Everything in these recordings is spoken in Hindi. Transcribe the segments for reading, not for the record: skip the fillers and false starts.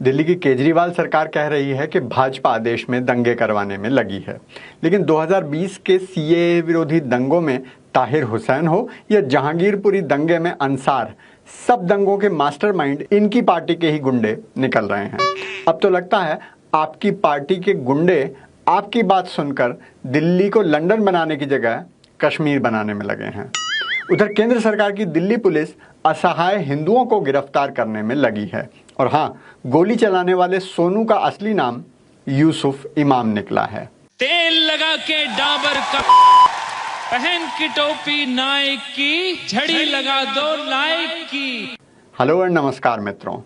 दिल्ली की केजरीवाल सरकार कह रही है कि भाजपा देश में दंगे करवाने में लगी है, लेकिन 2020 के सीएए विरोधी दंगों में ताहिर हुसैन हो या जहांगीरपुरी दंगे में अंसार, सब दंगों के मास्टरमाइंड इनकी पार्टी के ही गुंडे निकल रहे हैं। अब तो लगता है आपकी पार्टी के गुंडे आपकी बात सुनकर दिल्ली को लंदन बनाने की जगह कश्मीर बनाने में लगे हैं। उधर केंद्र सरकार की दिल्ली पुलिस असहाय हिंदुओं को गिरफ्तार करने में लगी है। और हाँ, गोली चलाने वाले सोनू का असली नाम यूसुफ इमाम निकला है। तेल लगा के डाबर का, पहन की टोपी नाइक की, झड़ी लगा दो नाइक की। हेलो और नमस्कार मित्रों।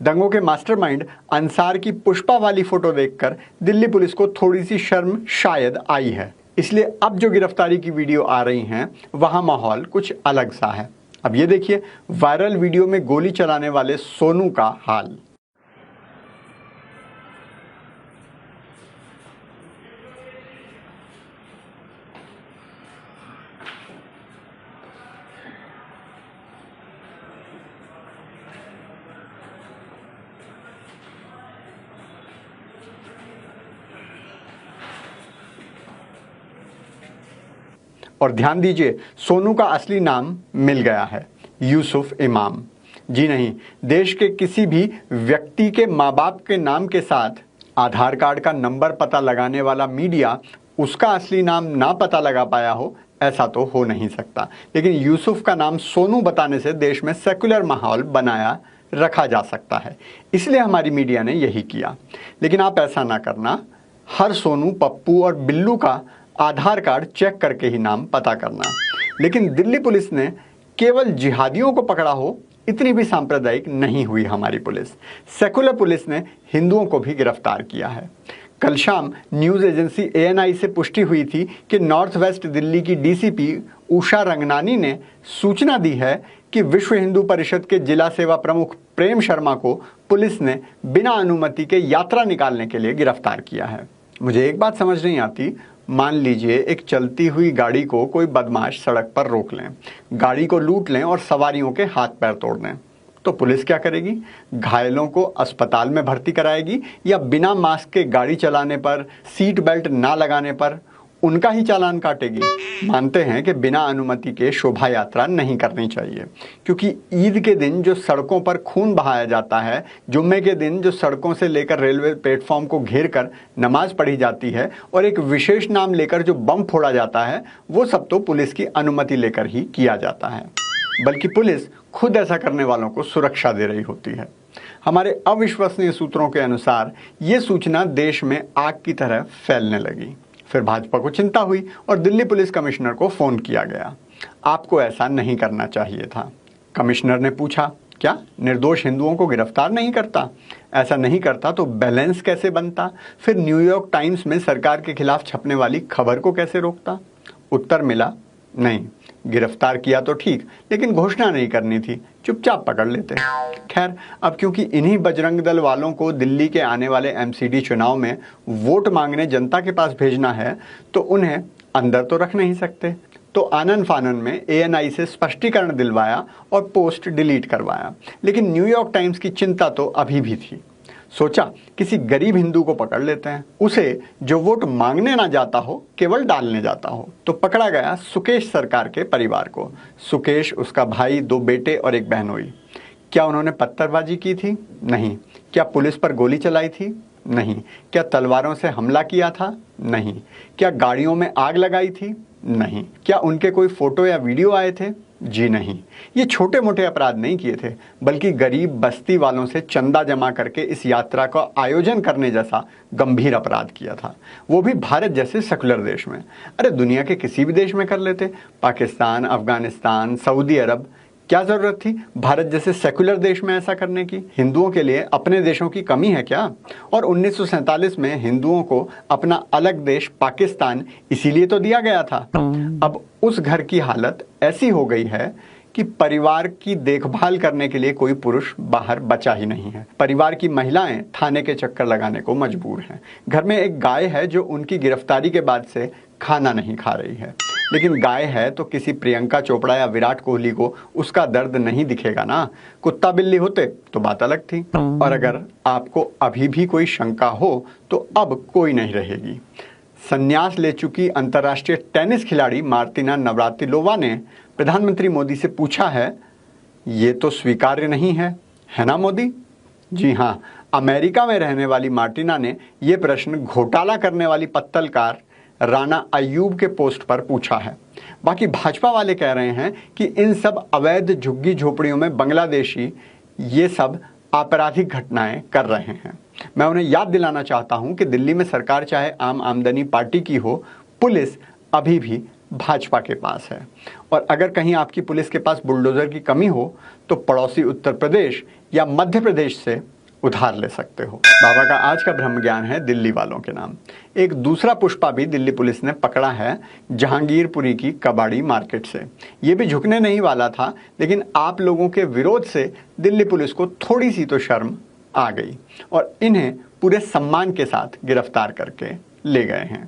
दंगों के मास्टरमाइंड अंसार की पुष्पा वाली फोटो देखकर दिल्ली पुलिस को थोड़ी सी शर्म शायद आई है, इसलिए अब जो गिरफ्तारी की वीडियो आ रही हैं वहां माहौल कुछ अलग सा है। अब ये देखिए वायरल वीडियो में गोली चलाने वाले सोनू का हाल। और ध्यान दीजिए, सोनू का असली नाम मिल गया है, यूसुफ इमाम। जी नहीं, देश के किसी भी व्यक्ति के माँ बाप के नाम के साथ आधार कार्ड का नंबर पता लगाने वाला मीडिया उसका असली नाम ना पता लगा पाया हो, ऐसा तो हो नहीं सकता। लेकिन यूसुफ का नाम सोनू बताने से देश में सेकुलर माहौल बनाया रखा जा सकता है, इसलिए हमारी मीडिया ने यही किया। लेकिन आप ऐसा ना करना, हर सोनू, पप्पू और बिल्लू का आधार कार्ड चेक करके ही नाम पता करना। लेकिन दिल्ली पुलिस ने केवल जिहादियों को पकड़ा हो, इतनी भी सांप्रदायिक नहीं हुई हमारी पुलिस। सेकुलर पुलिस ने हिंदुओं को भी गिरफ्तार किया है। कल शाम न्यूज़ एजेंसी ANI से पुष्टि हुई थी कि नॉर्थ वेस्ट दिल्ली की DCP उषा रंगनानी ने सूचना दी है कि विश्व हिंदू परिषद के जिला सेवा प्रमुख प्रेम शर्मा को पुलिस ने बिना अनुमति के यात्रा निकालने के लिए गिरफ्तार किया है। मुझे एक बात समझ नहीं आती, मान लीजिए एक चलती हुई गाड़ी को कोई बदमाश सड़क पर रोक लें, गाड़ी को लूट लें और सवारियों के हाथ पैर तोड़ दें, तो पुलिस क्या करेगी? घायलों को अस्पताल में भर्ती कराएगी या बिना मास्क के गाड़ी चलाने पर, सीट बेल्ट ना लगाने पर उनका ही चालान काटेगी? मानते हैं कि बिना अनुमति के शोभा यात्रा नहीं करनी चाहिए, क्योंकि ईद के दिन जो सड़कों पर खून बहाया जाता है, जुम्मे के दिन जो सड़कों से लेकर रेलवे प्लेटफॉर्म को घेर कर नमाज पढ़ी जाती है और एक विशेष नाम लेकर जो बम फोड़ा जाता है, वो सब तो पुलिस की अनुमति लेकर ही किया जाता है। बल्कि पुलिस खुद ऐसा करने वालों को सुरक्षा दे रही होती है। हमारे अविश्वसनीय सूत्रों के अनुसार ये सूचना देश में आग की तरह फैलने लगी। फिर भाजपा को चिंता हुई और दिल्ली पुलिस कमिश्नर को फोन किया गया। आपको ऐसा नहीं करना चाहिए था। कमिश्नर ने पूछा, क्या निर्दोष हिंदुओं को गिरफ्तार नहीं करता? ऐसा नहीं करता तो बैलेंस कैसे बनता? फिर न्यूयॉर्क टाइम्स में सरकार के खिलाफ छपने वाली खबर को कैसे रोकता? उत्तर मिला, नहीं, गिरफ्तार किया तो ठीक, लेकिन घोषणा नहीं करनी थी, चुपचाप पकड़ लेते। खैर, अब क्योंकि इन्हीं बजरंग दल वालों को दिल्ली के आने वाले MCD चुनाव में वोट मांगने जनता के पास भेजना है, तो उन्हें अंदर तो रख नहीं सकते। तो आनन फानन में ANI से स्पष्टीकरण दिलवाया और पोस्ट डिलीट करवाया। लेकिन न्यूयॉर्क टाइम्स की चिंता तो अभी भी थी। सोचा किसी गरीब हिंदू को पकड़ लेते हैं, उसे जो वोट मांगने ना जाता हो, केवल डालने जाता हो। तो पकड़ा गया सुकेश सरकार के परिवार को। सुकेश, उसका भाई, 2 बेटे और एक बहनोई। क्या उन्होंने पत्थरबाजी की थी? नहीं। क्या पुलिस पर गोली चलाई थी? नहीं। क्या तलवारों से हमला किया था? नहीं। क्या गाड़ियों में आग लगाई थी? नहीं। क्या उनके कोई फोटो या वीडियो आए थे? जी नहीं। ये छोटे मोटे अपराध नहीं किए थे, बल्कि गरीब बस्ती वालों से चंदा जमा करके इस यात्रा का आयोजन करने जैसा गंभीर अपराध किया था, वो भी भारत जैसे सेकुलर देश में। अरे दुनिया के किसी भी देश में कर लेते, पाकिस्तान, अफगानिस्तान, सऊदी अरब, क्या जरूरत थी भारत जैसे सेकुलर देश में ऐसा करने की? हिंदुओं के लिए अपने देशों की कमी है क्या? और 1947 में हिंदुओं को अपना अलग देश पाकिस्तान इसीलिए तो दिया गया था। अब उस घर की हालत ऐसी हो गई है कि परिवार की देखभाल करने के लिए कोई पुरुष बाहर बचा ही नहीं है। परिवार की महिलाएं थाने के चक्कर लगाने को मजबूर हैं। घर में एक गाय है जो उनकी गिरफ्तारी के बाद से खाना नहीं खा रही है। लेकिन गाय है तो किसी प्रियंका चोपड़ा या विराट कोहली को उसका दर्द नहीं दिखेगा ना। कुत्ता बिल्ली होते तो बात अलग थी। और अगर आपको अभी भी कोई शंका हो तो अब कोई नहीं रहेगी। संन्यास ले चुकी अंतर्राष्ट्रीय टेनिस खिलाड़ी मार्टिना नवरातिलोवा ने प्रधानमंत्री मोदी से पूछा है, ये तो स्वीकार्य नहीं है ना मोदी? जी हाँ, अमेरिका में रहने वाली मार्टिना ने यह प्रश्न घोटाला करने वाली पत्तलकार राना अय्यूब के पोस्ट पर पूछा है। बाकी भाजपा वाले कह रहे हैं कि इन सब अवैध झुग्गी झोपड़ियों में बांग्लादेशी ये सब आपराधिक घटनाएं कर रहे हैं। मैं उन्हें याद दिलाना चाहता हूं कि दिल्ली में सरकार चाहे आम आदमी पार्टी की हो, पुलिस अभी भी भाजपा के पास है। और अगर कहीं आपकी पुलिस के पास बुलडोजर की कमी हो तो पड़ोसी उत्तर प्रदेश या मध्य प्रदेश से उधार ले सकते हो। बाबा का आज का ब्रह्म ज्ञान है दिल्ली वालों के नाम। एक दूसरा पुष्पा भी दिल्ली पुलिस ने पकड़ा है जहांगीरपुरी की कबाड़ी मार्केट से। ये भी झुकने नहीं वाला था, लेकिन आप लोगों के विरोध से दिल्ली पुलिस को थोड़ी सी तो शर्म आ गई और इन्हें पूरे सम्मान के साथ गिरफ्तार करके ले गए हैं।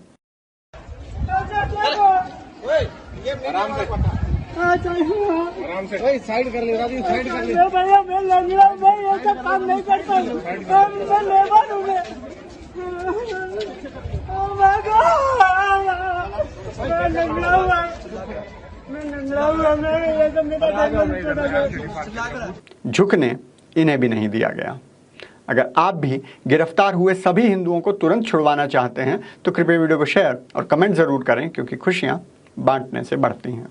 आराम से साइड कर ले, साइड कर ले। भैया मैं लंगड़ा, मैं ये सब काम नहीं करता हूँ, मैं लेबर हूँ। मैं लंगड़ा हुआ, मैं ये सब मेरा झुकने इन्हें भी नहीं दिया गया। अगर आप भी गिरफ्तार हुए सभी हिंदुओं को तुरंत छुड़वाना चाहते हैं तो कृपया वीडियो को शेयर और कमेंट जरूर करें, क्योंकि खुशियां बांटने से बढ़ती हैं।